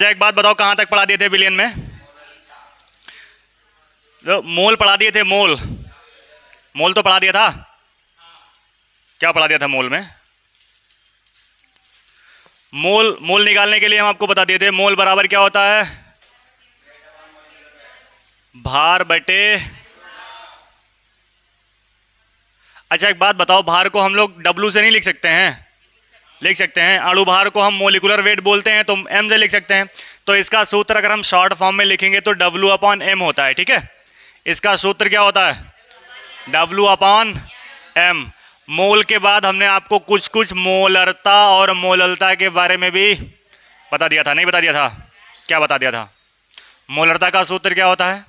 एक बात बताओ, कहां तक पढ़ा दिए थे बिलियन में? जो मोल पढ़ा दिए थे, मोल मोल तो पढ़ा दिया था। क्या पढ़ा दिया था मोल में? मोल मोल निकालने के लिए हम आपको बता दिए थे, मोल बराबर क्या होता है? भार बटे। अच्छा एक बात बताओ, भार को हम लोग डब्लू से नहीं लिख सकते हैं? लिख सकते हैं। अणु भार को हम मोलिकुलर वेट बोलते हैं तो एम से लिख सकते हैं। तो इसका सूत्र अगर हम शॉर्ट फॉर्म में लिखेंगे तो डब्लू अपॉन एम होता है। ठीक है, इसका सूत्र क्या होता है? W upon M. मोल के बाद हमने आपको कुछ कुछ मोलरता और मोललता के बारे में भी बता दिया था, नहीं बता दिया था? क्या बता दिया था? मोलरता का सूत्र क्या होता है?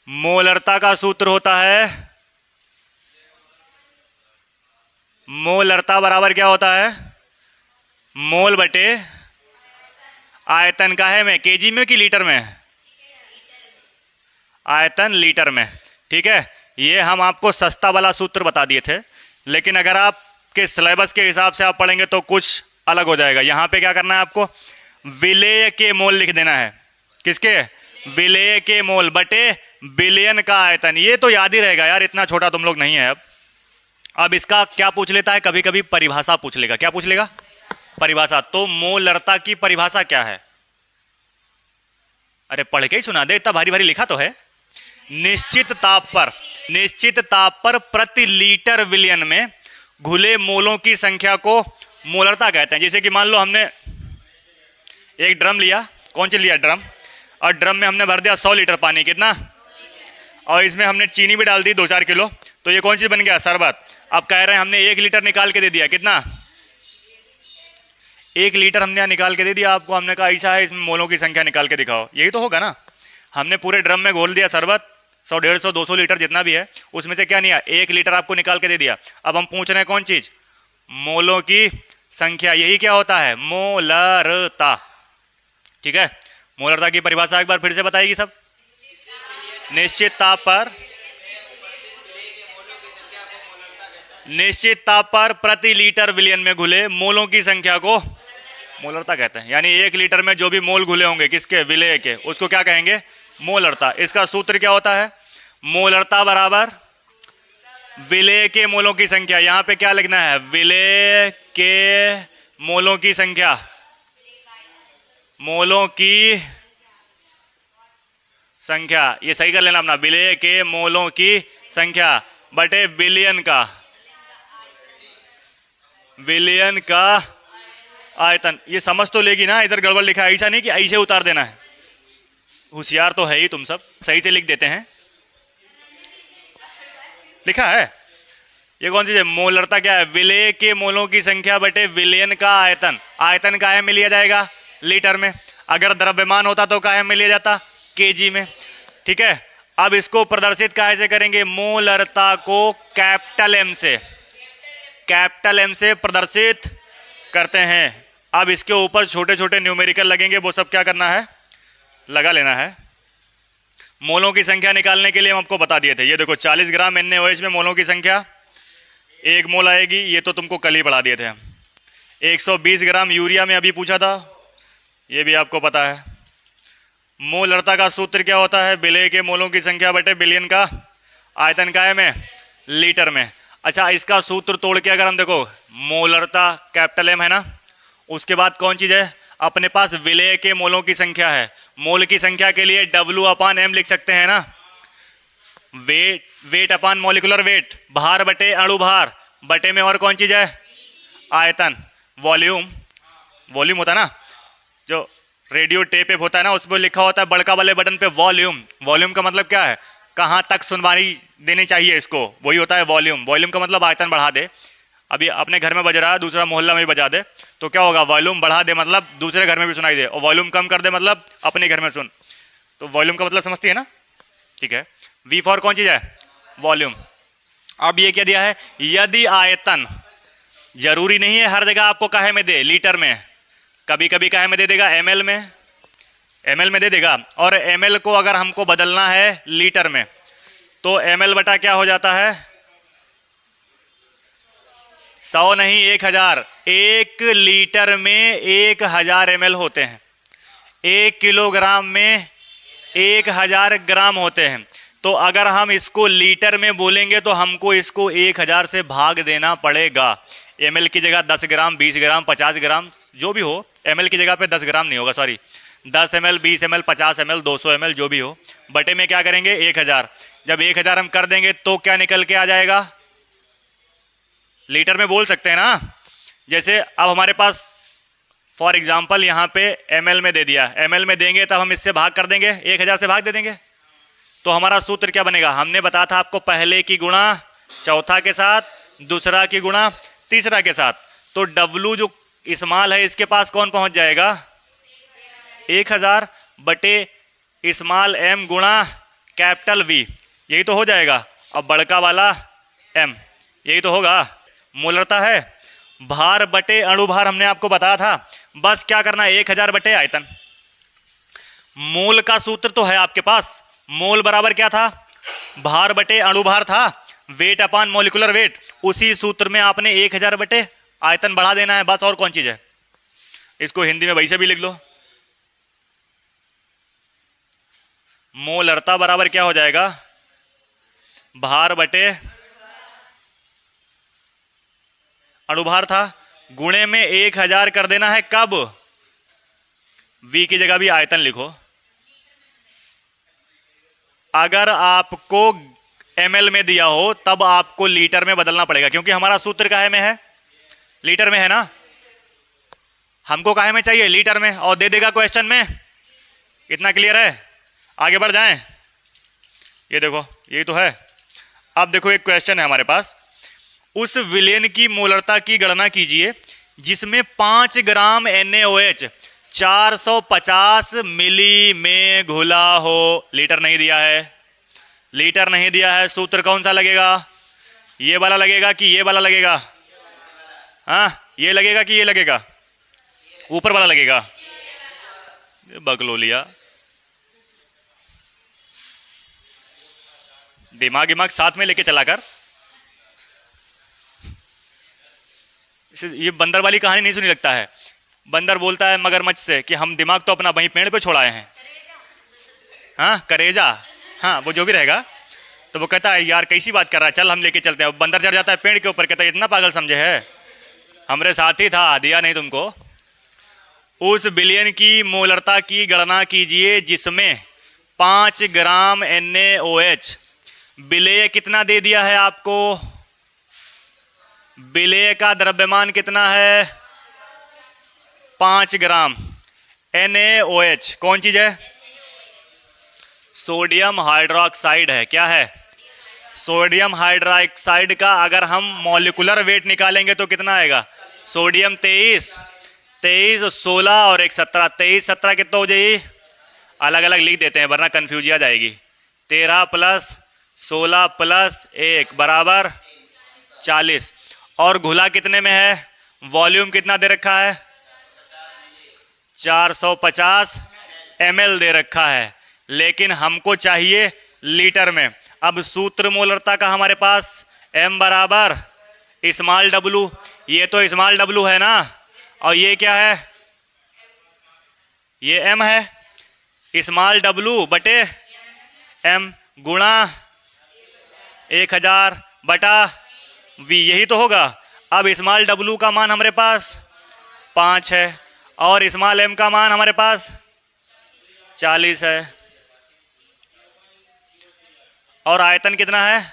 मोलरता का सूत्र होता है, मोलरता बराबर क्या होता है? मोल बटे आयतन का है में, केजी में कि लीटर में? आयतन लीटर में। ठीक है, ये हम आपको सस्ता वाला सूत्र बता दिए थे, लेकिन अगर आपके सिलेबस के हिसाब से आप पढ़ेंगे तो कुछ अलग हो जाएगा। यहाँ पे क्या करना है आपको? विलेय के मोल लिख देना है। किसके? विलेय के मोल बटे बिलियन का आयतन। ये तो याद ही रहेगा यार, इतना छोटा तुम लोग नहीं है। अब इसका क्या पूछ लेता है, कभी कभी परिभाषा पूछ लेगा। क्या पूछ लेगा? परिभाषा। तो मोलरता की परिभाषा क्या है? अरे पढ़ के ही सुना दे, इतना भारी भारी लिखा तो है। निश्चित ताप पर प्रति लीटर विलयन में घुले मोलों की संख्या को मोलरता कहते हैं। जैसे कि मान लो हमने एक ड्रम लिया, कौन सी लिया? ड्रम। और ड्रम में हमने भर दिया 100 लीटर पानी, कितना? और इसमें हमने चीनी भी डाल दी 2-4 किलो, तो ये कौन सी बन गया? शरबत। अब कह रहे हैं हमने 1 लीटर निकाल के दे दिया, कितना? 1 लीटर हमने यहाँ निकाल के दे दिया आपको। हमने कहा ऐसा है, इसमें मोलों की संख्या निकाल के दिखाओ। यही तो होगा ना। हमने पूरे ड्रम में घोल दिया शरबत, 100, 150, 200 लीटर जितना भी है, उसमें से क्या नहीं है, 1 लीटर आपको निकाल के दे दिया। अब हम पूछ रहे हैं कौन चीज? मोलों की संख्या। यही क्या होता है? मोलरता। ठीक है, मोलरता की परिभाषा एक बार फिर से बताएगी सब। निश्चित ताप पर प्रति लीटर विलयन में घुले मोलों की संख्या को मोलरता कहते हैं। यानी 1 लीटर में जो भी मोल घुले होंगे, किसके? विलेय के, उसको क्या कहेंगे? मोलरता। इसका सूत्र क्या होता है? मोलरता बराबर विलेय के मोलों की संख्या। यहां पे क्या लिखना है? विलेय के मोलों की संख्या, मोलों की संख्या। ये सही कर लेना अपना, विलेय के मोलों की संख्या बटे बिलियन का आयतन। ये समझ तो लेगी ना, इधर गड़बड़ लिखा है। ऐसा नहीं कि ऐसे उतार देना है। होशियार तो है ही तुम सब, सही से लिख देते हैं। लिखा है। ये कौन सी है? मोलरता क्या है? विलेय के मोलों की संख्या बटे विलयन का आयतन। आयतन काहे में लिया जाएगा? लीटर में। अगर द्रव्यमान होता तो काहे में लिया जाता? केजी में। ठीक है, अब इसको प्रदर्शित काहे से करेंगे? मोलरता को कैपिटल एम से प्रदर्शित करते हैं। अब इसके ऊपर छोटे छोटे न्यूमेरिकल लगेंगे, वो सब क्या करना है? लगा लेना है। मोलों की संख्या निकालने के लिए हम आपको बता दिए थे। ये देखो 40 ग्राम NaOH में मोलों की संख्या 1 मोल आएगी। ये तो तुमको कल ही पढ़ा दिए थे। 120 ग्राम यूरिया में अभी पूछा था, ये भी आपको पता है। मोलरता का सूत्र क्या होता है? विलेय के मोलों की संख्या बटे बिलियन का आयतन का है में, लीटर में। अच्छा, इसका सूत्र तोड़ के अगर हम देखो, मोलरता कैपिटल M है ना, उसके बाद कौन चीज है अपने पास? विलेय के मोलों की संख्या है। मोल की संख्या के लिए W अपॉन M लिख सकते हैं ना। वेट अपॉन मॉलिकुलर वेट, भार बटे अणु भार, बटे में और कौन चीज है? आयतन। वॉल्यूम होता है ना, जो रेडियो टेप होता है ना, उसमें लिखा होता है बड़का वाले बटन पे वॉल्यूम का मतलब क्या है? कहाँ तक सुनवाई देनी चाहिए इसको, वही होता है वॉल्यूम का मतलब आयतन बढ़ा दे। अभी अपने घर में बज रहा है, दूसरा मोहल्ला में भी बजा दे तो क्या होगा? वॉल्यूम बढ़ा दे मतलब दूसरे घर में भी सुनाई दे, और वॉल्यूम कम कर दे मतलब अपने घर में सुन। तो वॉल्यूम का मतलब समझती है ना? ठीक है, V फॉर कौन चीज है? वॉल्यूम। अब ये क्या दिया है? यदि आयतन, जरूरी नहीं है हर जगह आपको काहे में दे? लीटर में। कभी कभी काहे में दे देगा? ml में दे देगा। और ml को अगर हमको बदलना है लीटर में तो ml बटा क्या हो जाता है? 100 नहीं, 1000। 1 लीटर में 1000 ml होते हैं। 1 किलोग्राम में 1000 ग्राम होते हैं। तो अगर हम इसको लीटर में बोलेंगे तो हमको इसको 1000 से भाग देना पड़ेगा। ml की जगह 10 ग्राम, 20 ग्राम, 50 ग्राम जो भी हो, ml की जगह पे 10 ग्राम नहीं होगा, sorry 10 ml, 20 ml, 50 ml, 200 ml जो भी हो, बटे में क्या करेंगे 1000। जब 1000 हम कर देंगे तो क्या निकल के आ जाएगा, लीटर में बोल सकते हैं ना। जैसे अब हमारे पास फॉर एग्जाम्पल यहाँ पे ml में दे दिया, ml में देंगे तब हम इससे भाग कर देंगे, 1000 से भाग दे देंगे। तो हमारा सूत्र क्या बनेगा, हमने बताया था आपको, पहले की गुणा चौथा के साथ, दूसरा की गुणा तीसरा के साथ। तो W जो इस्माल है इसके पास कौन पहुंच जाएगा, 1000 बटे स्मॉल m गुणा कैपिटल V, यही तो हो जाएगा। अब बड़का वाला m, यही तो होगा, मोलरता है। भार बटे अणुभार हमने आपको बताया था, बस क्या करना है 1000 बटे आयतन। मोल का सूत्र तो है आपके पास, मोल बराबर क्या था, भार बटे अणुभार था, वेट अपान मोलिकुलर वेट। उसी सूत्र में आपने 1000 बटे आयतन बढ़ा देना है बस, और कौन चीज है। इसको हिंदी में वैसे भी लिख लो, मोलरता बराबर क्या हो जाएगा, भार बटे अणुभार था, गुणे में 1000 कर देना है, कब, V की जगह भी आयतन लिखो। अगर आपको ml में दिया हो तब आपको लीटर में बदलना पड़ेगा, क्योंकि हमारा सूत्र काहे में है, लीटर में है ना। हमको काहे में चाहिए, लीटर में, और दे देगा क्वेश्चन में। इतना क्लियर है, आगे बढ़ जाएं। ये देखो यही तो है। अब देखो एक क्वेश्चन है हमारे पास, उस विलेन की मोलरता की गणना कीजिए जिसमें 5 ग्राम NaOH 450 मिली में घुला हो। लीटर नहीं दिया है, लीटर नहीं दिया है, सूत्र कौन सा लगेगा, ये वाला लगेगा कि ये वाला लगेगा, हाँ ये लगेगा कि ये लगेगा, ऊपर वाला लगेगा, बकलो लिया। दिमाग साथ में लेके चला कर। ये बंदर वाली कहानी नहीं सुनी लगता है। बंदर बोलता है मगरमच्छ से कि हम दिमाग तो अपना वहीं पेड़ पे छोड़ाए हैं, हाँ करेजा, हाँ वो जो भी रहेगा। तो वो कहता है यार कैसी बात कर रहा है, चल हम लेके चलते हैं। बंदर चढ़ जाता है पेड़ के ऊपर, कहता है इतना पागल समझे है, हमरे साथ ही था, दिया नहीं तुमको। उस बिलियन की मोलरता की गणना कीजिए जिसमें 5 ग्राम NaOH, विलेय कितना दे दिया है आपको, विलेय का द्रव्यमान कितना है 5 ग्राम। NaOH कौन चीज है, सोडियम हाइड्रोक्साइड है। क्या है, सोडियम हाइड्रोक्साइड का अगर हम मॉलिक्यूलर वेट निकालेंगे तो कितना आएगा, सोडियम 23, 16 और 1 17, 23 17 कितना हो जाएगी, अलग अलग लिख देते हैं वरना कंफ्यूज आ जाएगी। 13 + 16 + 1 बराबर 40। और घुला कितने में है, वॉल्यूम कितना दे रखा है, 450 ml दे रखा है, लेकिन हमको चाहिए लीटर में। अब सूत्र मोलरता का हमारे पास m बराबर स्मॉल w, ये तो स्मॉल w है ना, और ये क्या है, ये m है, स्मॉल w बटे m गुणा 1000 बटा v, यही तो होगा। अब स्मॉल w का मान हमारे पास 5 है और स्मॉल m का मान हमारे पास 40 है, और आयतन कितना है।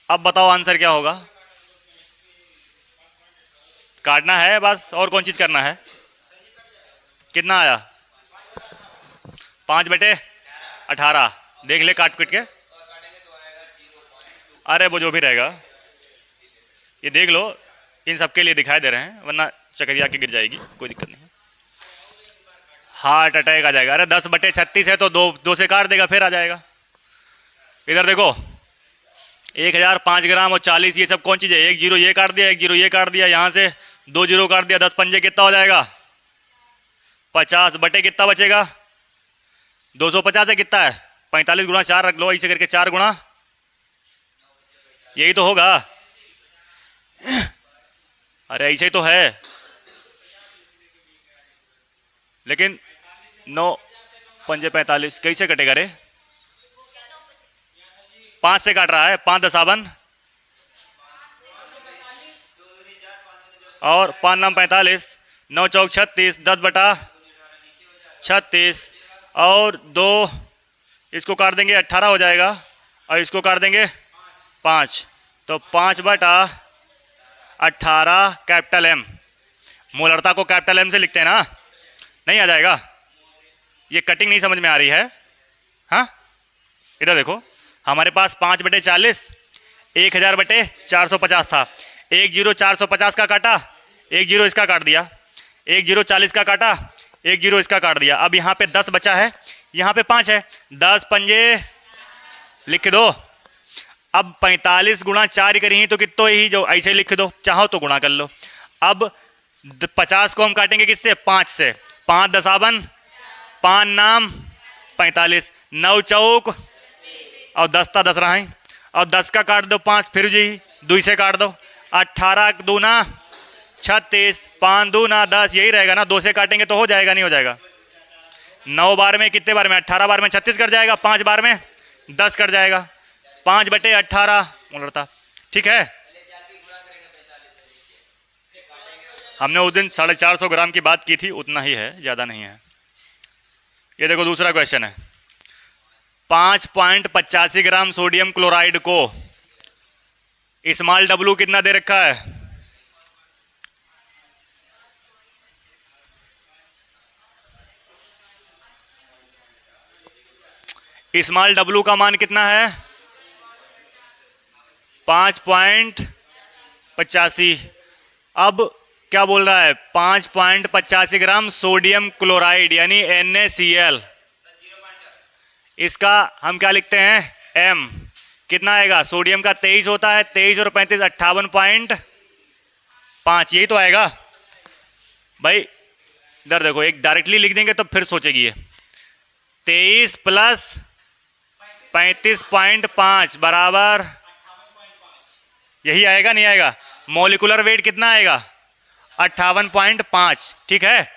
अब बताओ आंसर क्या होगा, काटना है बस, और कौन चीज करना है। कितना आया, 5/18, देख ले काट पीट के, अरे वो जो भी रहेगा, ये देख लो, इन सबके लिए दिखाई दे रहे हैं वरना चकरिया के गिर जाएगी, कोई दिक्कत नहीं है, हार्ट अटैक आ जाएगा। अरे 10/36 है तो दो से काट देगा फिर आ जाएगा। इधर देखो 1000, 5 ग्राम और 40, ये सब कौन चीज़ है, 1 0 ये काट दिया, 1 0 ये काट दिया, यहाँ से 2 0 काट दिया, 10 पंजे कितना हो जाएगा 50 बटे कितना बचेगा 250 है, कितना है 45 गुणा 4 रख लो, ऐसे करके 4 गुणा, यही तो होगा। अरे ऐसे ही तो है, लेकिन 9×5 = 45 कैसे कटेगा रे? 5 से काट रहा है, 5×10 और 5×9 = 45, 9×4 = 36, 10/36 और 2 इसको काट देंगे 18 हो जाएगा और इसको काट देंगे 5, तो 5/18 कैपिटल एम। मोलरता को कैपिटल एम से लिखते हैं ना, नहीं आ जाएगा? ये कटिंग नहीं समझ में आ रही है? हाँ, इधर देखो, हमारे पास 5/40 1000/450 था। 1 0 450 का काटा, 1 0 इसका काट दिया, 1 0 40 का काटा, 1 0 इसका काट दिया। अब यहाँ पे 10 बचा है, यहाँ पे 5 है, 10 पंजे लिख दो। अब 45 × 4 करी तो कितो ही जो ऐसे लिख दो, चाहो तो गुणा कर लो। अब 50 को हम काटेंगे किससे? 5 से। 5×10 5 नाम 45, 9 चौक और 10 था 10 रहा है, और 10 का काट दो 5, फिर जी 2 से काट दो, 18 दूना 36, 5 दूना 10, यही रहेगा ना। 2 से काटेंगे तो हो जाएगा, नहीं हो जाएगा? 9 बार में कितने बार में? 18 बार में 36 कट जाएगा, 5 बार में 10 कट जाएगा, 5/18 मोलरता। ठीक है, हमने उस दिन 450 ग्राम की बात की थी, उतना ही है, ज़्यादा नहीं है। ये देखो दूसरा क्वेश्चन है, 5.85 ग्राम सोडियम क्लोराइड को स्मॉल डब्लू कितना दे रखा है? स्मॉल डब्लू का मान कितना है? 5.85। अब क्या बोल रहा है? 5.85 ग्राम सोडियम क्लोराइड यानी NaCl। इसका हम क्या लिखते हैं? M। कितना आएगा? सोडियम का 23 होता है, 23 और 35 58.5, यही तो आएगा भाई। इधर देखो, एक डायरेक्टली लिख देंगे तो फिर सोचेगी ये। 23 + 35.5 बराबर यही आएगा, नहीं आएगा? मॉलिक्यूलर वेट कितना आएगा? 58.5। ठीक है,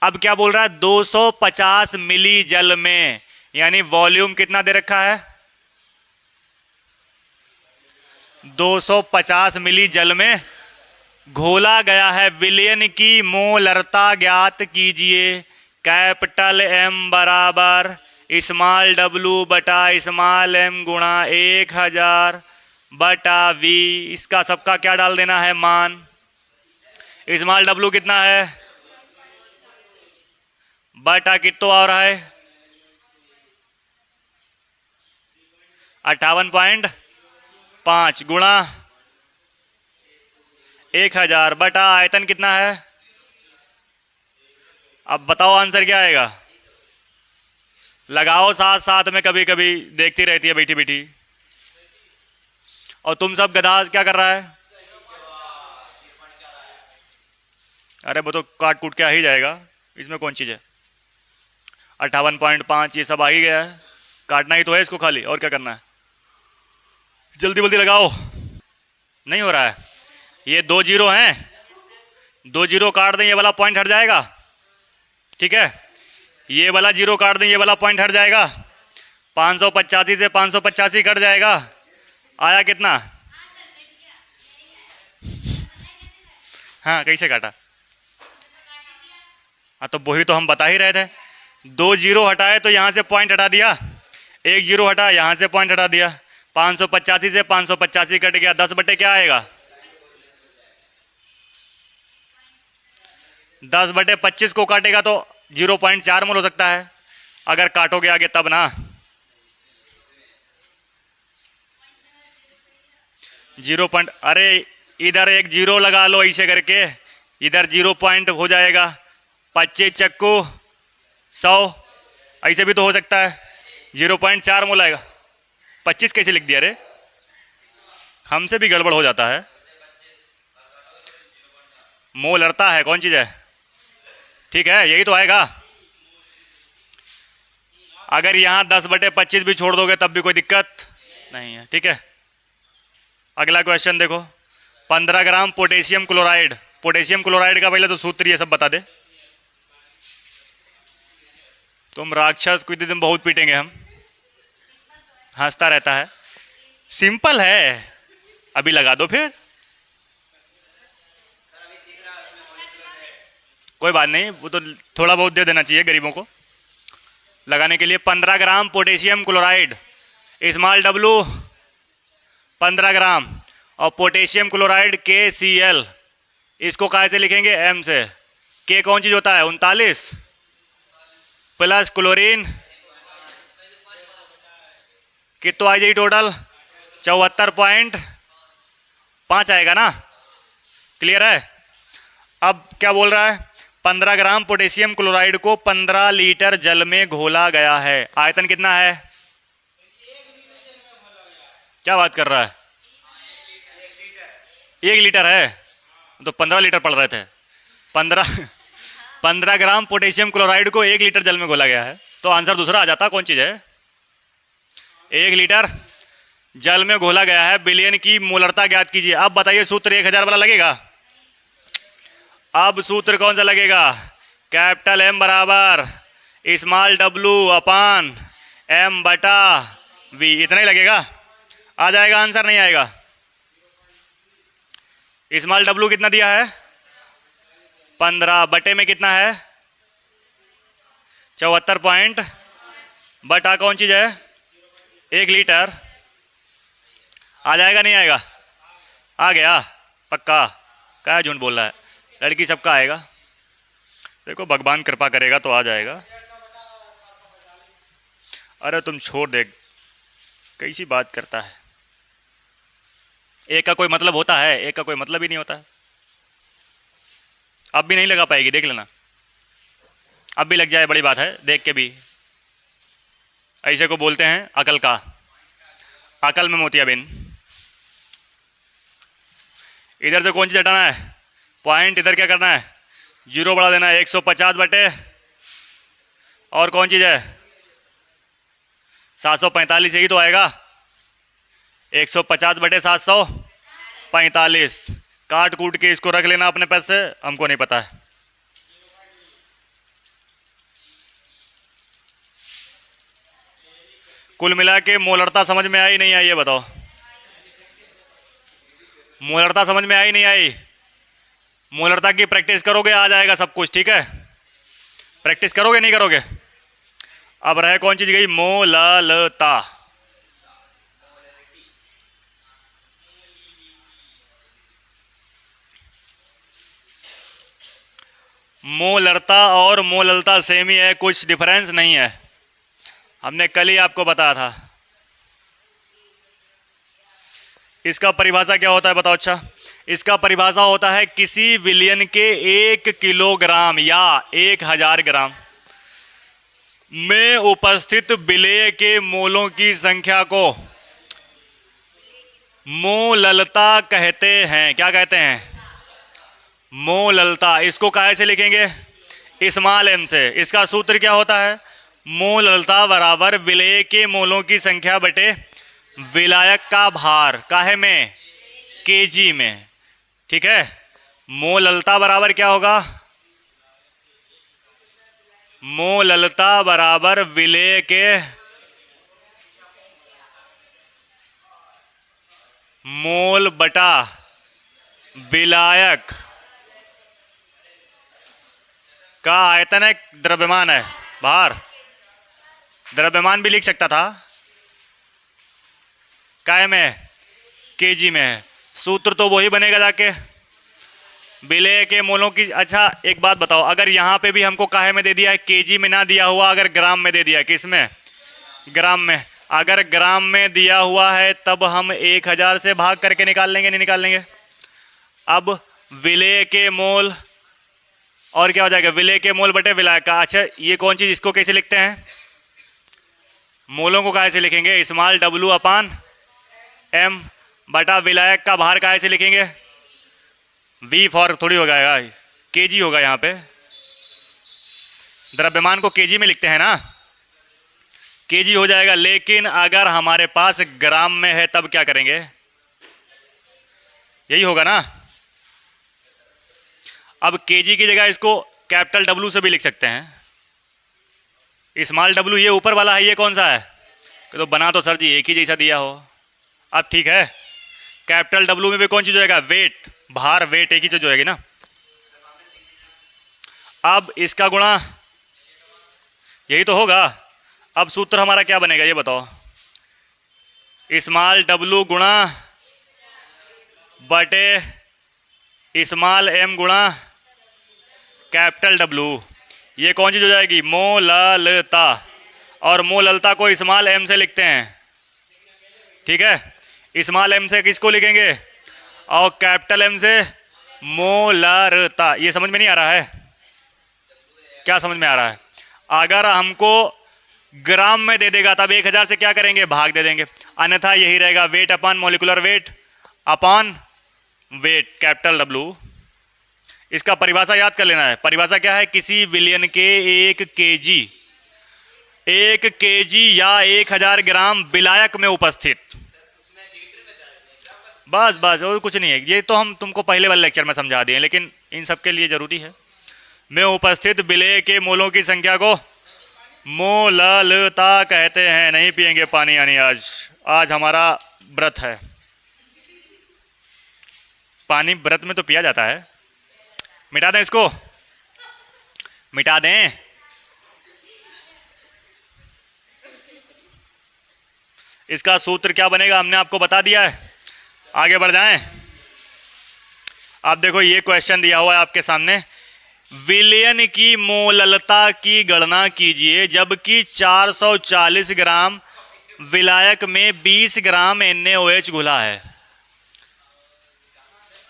अब क्या बोल रहा है? 250 मिली जल में, यानी वॉल्यूम कितना दे रखा है? 250 मिली जल में घोला गया है विलयन की मोलरता ज्ञात कीजिए। कैपिटल M बराबर स्मॉल W बटा स्मॉल m गुणा 1000/V। इसका सबका क्या डाल देना है? मान। स्मॉल W कितना है? बटा कितो आ रहा है? 58.5 गुणा 1000 बटा आयतन कितना है? अब बताओ आंसर क्या आएगा? लगाओ साथ साथ में, कभी कभी देखती रहती है बैठी बैठी। और तुम सब गधा क्या कर रहा है? अरे वो तो काट कूट के आ ही जाएगा, इसमें कौन चीज़ है? 58.5 ये सब आ ही गया है, काटना ही तो है इसको खाली, और क्या करना है? जल्दी जल्दी लगाओ। नहीं हो रहा है? ये 2 0 हैं, 2 0 काट दें, ये वाला पॉइंट हट जाएगा। ठीक है, ये वाला 0 काट दें, ये वाला पॉइंट हट जाएगा। 585 से 585 कट जाएगा। आया कितना? हाँ, कैसे काटा? हाँ, तो वही तो हम बता ही रहे थे। 2 0 हटाए तो यहाँ से पॉइंट हटा दिया, 1 0 हटा यहाँ से पॉइंट हटा दिया। 585 से 585 कट गया, 10 बटे क्या आएगा? 10/25 को काटेगा तो 0.4 मोल हो सकता है, अगर काटोगे आगे तब ना। 0 पॉइंट, अरे इधर एक 0 लगा लो ऐसे करके, इधर 0 पॉइंट हो जाएगा। 25 चक्कू 100, ऐसे भी तो हो सकता है। 0.4 मोल आएगा। 25 कैसे लिख दिया रे? हमसे भी गड़बड़ हो जाता है। मोल लड़ता है, कौन चीज़ है? ठीक है, यही तो आएगा। अगर यहाँ 10/25 भी छोड़ दोगे तब भी कोई दिक्कत नहीं है। ठीक है, अगला क्वेश्चन देखो। 15 gram potassium chloride. Potassium chloride का पहले तो सूत्र ये सब बता दे। तुम राक्षस को दिन बहुत पीटेंगे हम। हंसता रहता है। सिंपल है, अभी लगा दो फिर। कोई बात नहीं, वो तो थोड़ा बहुत दे देना चाहिए गरीबों को लगाने के लिए। 15 gram potassium chloride, small W 15 ग्राम, और पोटेशियम क्लोराइड KCl, इसको कहाँ से लिखेंगे? M से। के कौन चीज़ होता है? 39 प्लस क्लोरीन, कितना आ जाएगी टोटल? 74.5 आएगा ना? क्लियर है? अब क्या बोल रहा है? 15 ग्राम पोटेशियम क्लोराइड को 15 लीटर जल में घोला गया है। आयतन कितना है? क्या बात कर रहा है? 1 लीटर है, तो 15 लीटर पड़ रहे थे। 15 ग्राम पोटेशियम क्लोराइड को 1 लीटर जल में घोला गया है, तो आंसर दूसरा आ जाता। कौन चीज़ है? 1 लीटर जल में घोला गया है। बिलियन की मोलरता ज्ञात कीजिए। अब बताइए, सूत्र 1000 वाला लगेगा? अब सूत्र कौन सा लगेगा? कैपिटल M बराबर स्मॉल w अपान M बटा V, इतना ही लगेगा। आ जाएगा आंसर? नहीं आएगा? स्मॉल w कितना दिया है? 15 बटे में कितना है? 74 बटा कौन चीज़ है? 1 लीटर। आ जाएगा? नहीं आएगा? आ गया पक्का? क्या झूठ बोल रहा है? लड़की सबका आएगा। देखो भगवान कृपा करेगा तो आ जाएगा। अरे तुम छोड़ दे, कैसी बात करता है। एक का कोई मतलब होता है? एक का कोई मतलब ही नहीं होता है। अब भी नहीं लगा पाएगी, देख लेना। अब भी लग जाए बड़ी बात है, देख के भी। ऐसे को बोलते हैं अकल का, अकल में मोतियाबिंद। इधर से कौन चीज़ हटाना है? पॉइंट। इधर क्या करना है? 0 बढ़ा देना है। 150 बटे और कौन चीज़ है? 745, यही तो आएगा। 150 बटे 745। काट कूट के इसको रख लेना अपने पैसे से, हमको नहीं पता है। कुल मिला के मोलरता समझ में आई नहीं आई? ये बताओ, मोलरता समझ में आई नहीं आई? मोलरता की प्रैक्टिस करोगे आ जाएगा सब कुछ, ठीक है? प्रैक्टिस करोगे नहीं करोगे? अब रहे कौन चीज गई? मोललता। मोलरता और मोललता सेम ही है, कुछ डिफरेंस नहीं है। हमने कल ही आपको बताया था। इसका परिभाषा क्या होता है बताओ? अच्छा, इसका परिभाषा होता है किसी विलयन के 1 किलोग्राम या 1000 ग्राम में उपस्थित विलेय के मोलों की संख्या को मोललता कहते हैं। क्या कहते हैं? मोललता। इसको काहे से लिखेंगे? स्मॉल m से। इसका सूत्र क्या होता है? मोललता बराबर विलेय के मोलों की संख्या बटे विलायक का भार। काहे में? kg में। ठीक है? मोललता बराबर क्या होगा? मोललता बराबर विलेय के मोल बटा विलायक का आयतन है, द्रव्यमान है, भार। द्रव्यमान भी लिख सकता था। काय में? केजी में है। सूत्र तो वही बनेगा जाके, विलेय के मोलों की। अच्छा एक बात बताओ, अगर यहाँ पे भी हमको काहे में दे दिया है, केजी में ना दिया हुआ, अगर ग्राम में दे दिया है, किस में? ग्राम में। अगर ग्राम में दिया हुआ है तब हम 1000 से भाग करके निकाल लेंगे, नहीं निकाल लेंगे? अब विलेय के मोल और क्या हो जाएगा? विलेय के मोल बटे विलायक का। अच्छा ये कौन चीज, इसको कैसे लिखते हैं? मोलों को काहे से लिखेंगे? स्मॉल w अपान m बटा विलायक का भार काहे से लिखेंगे? v फॉर थोड़ी हो जाएगा, kg होगा। यहाँ पे द्रव्यमान को kg में लिखते हैं ना, kg हो जाएगा। लेकिन अगर हमारे पास ग्राम में है तब क्या करेंगे? यही होगा ना। अब kg की जगह इसको कैपिटल W से भी लिख सकते हैं। स्मॉल डब्लू ये ऊपर वाला है, ये कौन सा है? तो बना तो सर जी एक ही जैसा दिया हो। अब ठीक है, कैपिटल डब्लू में भी कौन चीज़ होएगा? वेट, भार, वेट एक ही चीज़ होएगी ना। अब इसका गुणा यही तो होगा। अब सूत्र हमारा क्या बनेगा ये बताओ? स्मॉल डब्लू गुणा बटे स्मॉल एम गुणा कैपिटल डब्लू, ये कौन चीज़ हो जाएगी? मोललता। और मोललता को स्मॉल एम से लिखते हैं, ठीक है। स्मॉल एम से किसको लिखेंगे? और कैपिटल एम से मोलरता। ये समझ में नहीं आ रहा है? क्या समझ में आ रहा है? अगर हमको ग्राम में दे देगा तब 1000 से क्या करेंगे? भाग दे देंगे, अन्यथा यही रहेगा weight upon molecular weight upon weight capital W. इसका परिभाषा याद कर लेना है। परिभाषा क्या है? किसी विलयन के 1 केजी या 1000 ग्राम विलायक में उपस्थित, बस बस और कुछ नहीं है। ये तो हम तुमको पहले वाले लेक्चर में समझा दिए, लेकिन इन सब के लिए जरूरी है। में उपस्थित विलेय के मोलों की संख्या को मोललता कहते हैं। नहीं पिएंगे पानी यानी आज हमारा व्रत है। पानी व्रत में तो पिया जाता है। मिटा दें इसको, मिटा दें। इसका सूत्र क्या बनेगा हमने आपको बता दिया है। आगे बढ़ जाएं। आप देखो ये क्वेश्चन दिया हुआ है आपके सामने, विलयन की मोललता की गणना कीजिए जबकि 440 ग्राम विलायक में 20 ग्राम NaOH घुला है।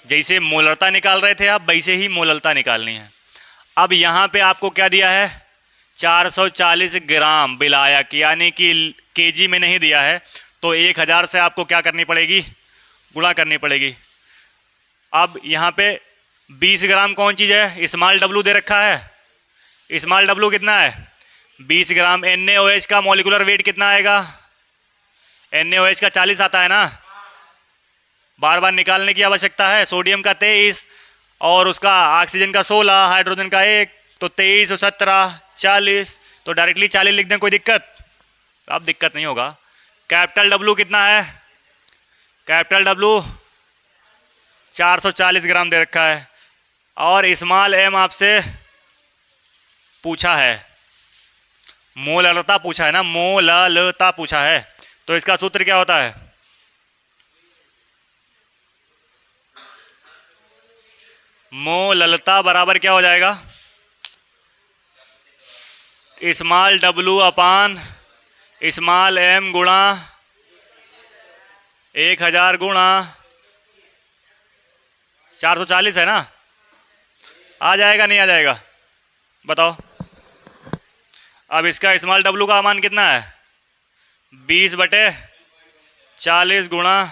जैसे मोललता निकाल रहे थे आप, वैसे ही मोललता निकालनी है। अब यहाँ पे आपको क्या दिया है? 440 ग्राम विलायक, यानी कि केजी में नहीं दिया है, तो 1000 से आपको क्या करनी पड़ेगी? गुणा करनी पड़ेगी। अब यहाँ पे 20 ग्राम कौन चीज़ है? स्मॉल डब्लू दे रखा है। स्मॉल डब्लू कितना है? 20 ग्राम। NaOH का मॉलिक्यूलर वेट कितना आएगा? NaOH का 40 आता है ना, बार बार निकालने की आवश्यकता है। सोडियम का 23 और उसका ऑक्सीजन का 16, हाइड्रोजन का 1, तो 23 और 17 40, तो डायरेक्टली 40 लिख दें, कोई दिक्कत? अब दिक्कत नहीं होगा। कैपिटल डब्लू कितना है? कैपिटल डब्लू 440 ग्राम दे रखा है और स्मॉल एम आपसे पूछा है, मोललता पूछा है ना, मोललता पूछा है। तो इसका सूत्र क्या होता है? मोललता बराबर क्या हो जाएगा? Small W upon small M गुणा 1000 गुणा 440 है ना। आ जाएगा नहीं आ जाएगा बताओ? अब इसका स्मॉल डब्लू का मान कितना है? 20/40 गुणा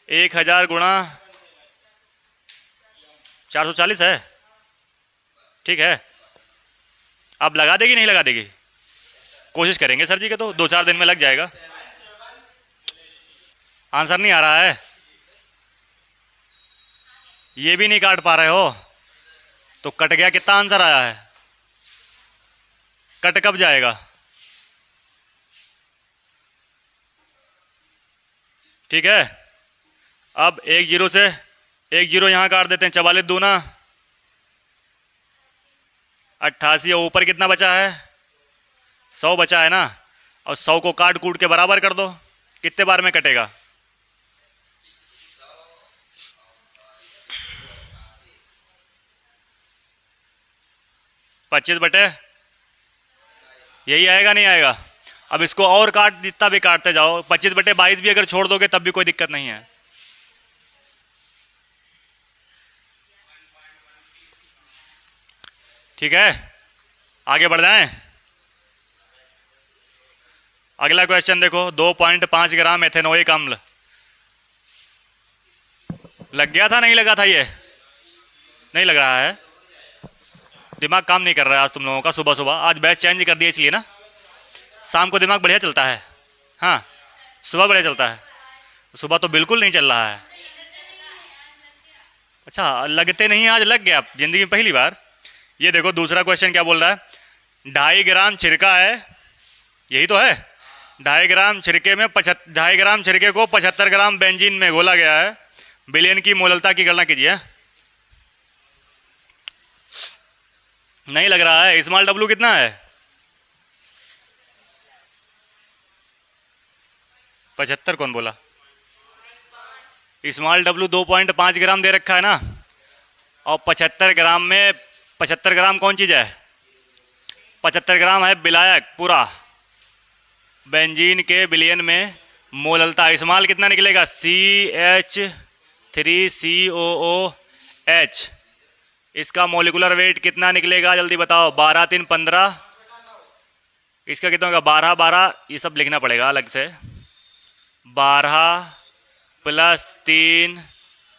1000 गुणा 440 है, ठीक है। अब लगा देगी नहीं लगा देगी? कोशिश करेंगे सर जी के, तो 2-4 दिन में लग जाएगा। आंसर नहीं आ रहा है? ये भी नहीं काट पा रहे हो तो कट गया। कितना आंसर आया है? कट कब जाएगा? ठीक है। अब 1 0 से 1 0 यहाँ काट देते हैं। 44 दूना 88, और ऊपर कितना बचा है? 100 बचा है ना। और 100 को काट कूट के बराबर कर दो। कितने बार में कटेगा? 25/, यही आएगा नहीं आएगा? अब इसको और काट, जितना भी काटते जाओ। 25/22 भी अगर छोड़ दोगे तब भी कोई दिक्कत नहीं है। ठीक है, आगे बढ़ जाएं। अगला क्वेश्चन देखो, 2.5 ग्राम एथेनोइक अम्ल। लग गया था नहीं लगा था? ये नहीं लग रहा है, दिमाग काम नहीं कर रहा है आज तुम लोगों का। सुबह सुबह आज बैच चेंज कर दिया इसलिए ना। शाम को दिमाग बढ़िया चलता है, हाँ सुबह बढ़िया चलता है, सुबह तो बिल्कुल नहीं चल रहा है। अच्छा लगते नहीं, आज लग गया जिंदगी में पहली बार। ये देखो दूसरा क्वेश्चन क्या बोल रहा है? 2.5 ग्राम छिरका है, यही तो है। 2.5 ग्राम छिरके में 2.5 ग्राम छिरके को 75 ग्राम बेंजीन में घोला गया है। विलयन की मोललता की गणना कीजिए। नहीं लग रहा है। स्मॉल डब्लू कितना है? 75 कौन बोला? स्मॉल डब्लू 2.5 ग्राम दे रखा है ना, और 75 ग्राम में 75 ग्राम कौन चीज़ है? 75 ग्राम है विलायक पूरा। बेंजीन के विलयन में मोललता स्मॉल कितना निकलेगा? CH3COOH। इसका मोलिकुलर वेट कितना निकलेगा जल्दी बताओ? 12 3 15। इसका कितना होगा? 12 12, ये सब लिखना पड़ेगा अलग से। 12 + 3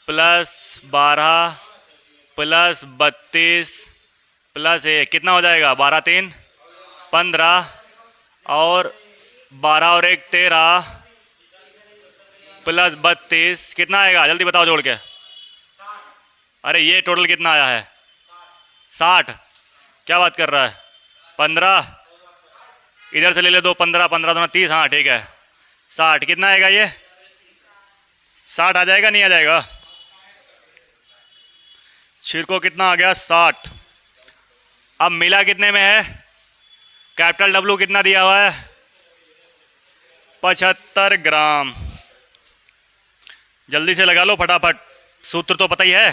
+ 12 + 32 + 1 कितना हो जाएगा? 12 3 15 और 12 और 1 13 + 32 कितना आएगा जल्दी बताओ जोड़ के? अरे ये टोटल कितना आया है? 60। क्या बात कर रहा है? 15 इधर से ले ले, 2 15 15 2 30। हाँ ठीक है, 60 कितना आएगा? ये 60 आ जाएगा नहीं आ जाएगा? छिरको कितना आ गया? 60। अब मिला कितने में है? कैपिटल डब्लू कितना दिया हुआ है? 75 ग्राम। जल्दी से लगा लो फटाफट। सूत्र तो पता ही है।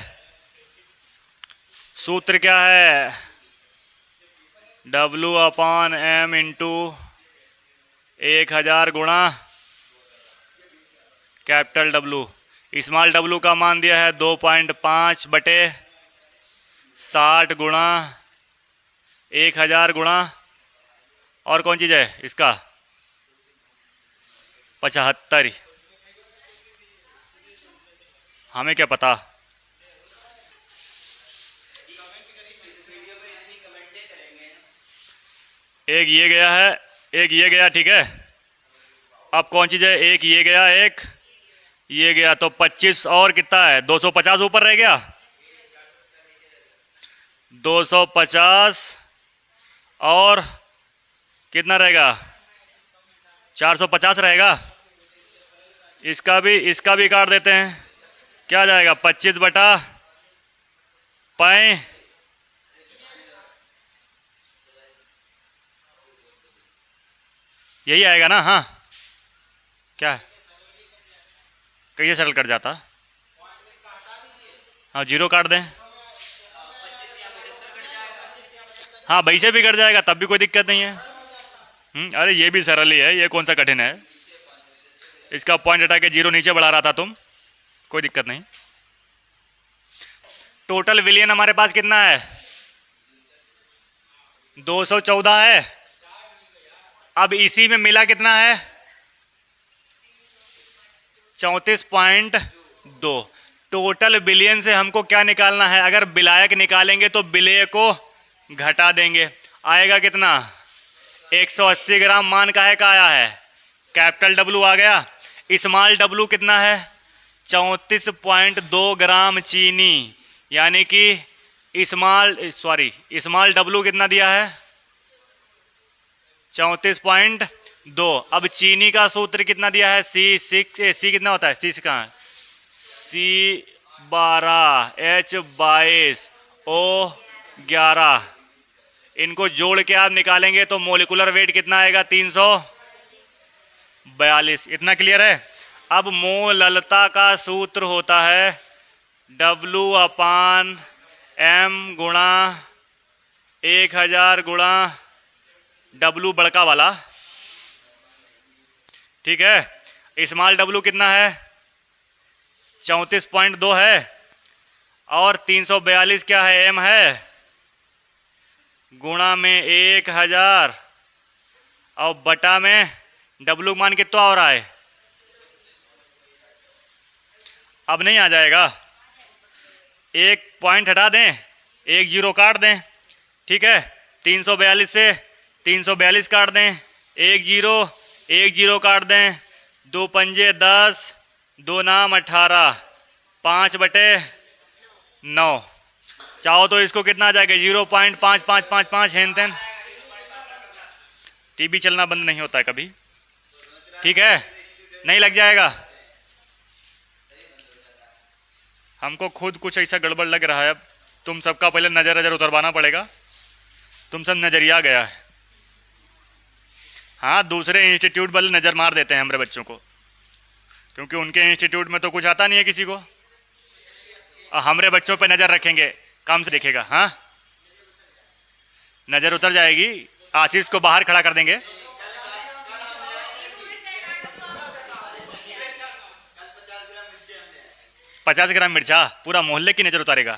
सूत्र क्या है? W/M इंटू 1000 गुणा कैपिटल डब्लू। स्मॉल डब्लू का मान दिया है 2.5/60 गुणा 1000 गुणा, और कौन चीज़ है इसका? 75। हमें क्या पता। एक ये गया है, एक ये गया, ठीक है। अब कौन चीज़ है? एक ये गया, एक ये गया, तो 25 और कितना है? 250 ऊपर रह गया। 250 और कितना रहेगा? 450 रहेगा। इसका भी काट देते हैं। क्या जाएगा? 25/5 यही आएगा ना? हाँ क्या है? कैसे सरल कट जाता? हाँ 0 काट दें। हाँ वही से भी कट जाएगा, तब भी कोई दिक्कत नहीं है। अरे ये भी सरल ही है, ये कौन सा कठिन है? इसका पॉइंट हटा के 0 नीचे बढ़ा रहा था तुम, कोई दिक्कत नहीं। टोटल विलियन हमारे पास कितना है? 214 है। अब इसी में मिला कितना है? 34.2। टोटल बिलियन से हमको क्या निकालना है? अगर विलायक निकालेंगे तो विलेय को घटा देंगे। आएगा कितना? 180 ग्राम मान काहे का आया है? कैपिटल डब्लू आ गया। स्मॉल डब्लू कितना है? 34.2 ग्राम चीनी, यानी कि स्मॉल डब्लू कितना दिया है? 34.2। अब चीनी का सूत्र कितना दिया है? सी कितना होता है? सी कहाँ है? C12H22O11। इनको जोड़ के आप निकालेंगे तो मोलिकुलर वेट कितना आएगा? 342। इतना क्लियर है? अब मोललता का सूत्र होता है W/M गुणा 1000 गुणा W बड़का वाला, ठीक है। स्मॉल डब्लू कितना है? 34.2 है, और 342 क्या है? M है, गुणा में 1000 और बटा में W मान कितना हो रहा है? अब नहीं आ जाएगा। एक पॉइंट हटा दें, एक 0 काट दें, ठीक है। 342 से 342 काट दें, एक 0 काट दें, 2 पंजे 10, 2 नाम 18, 5/9। चाहो तो इसको कितना आ जाएगा? 0.5555 हेन तेन टीवी चलना बंद नहीं होता है कभी। ठीक है, नहीं लग जाएगा। हमको खुद कुछ ऐसा गड़बड़ लग रहा है। अब तुम सबका पहले नज़र उतरवाना पड़ेगा। तुम सब नज़रिया गया है। हाँ, दूसरे इंस्टीट्यूट वाले नज़र मार देते हैं हमारे बच्चों को, क्योंकि उनके इंस्टीट्यूट में तो कुछ आता नहीं है किसी को। और हमारे बच्चों पे नज़र रखेंगे, काम से देखेगा। हाँ, नज़र उतर जाएगी। आशीष को बाहर खड़ा कर देंगे। 50 ग्राम मिर्चा पूरा मोहल्ले की नज़र उतारेगा।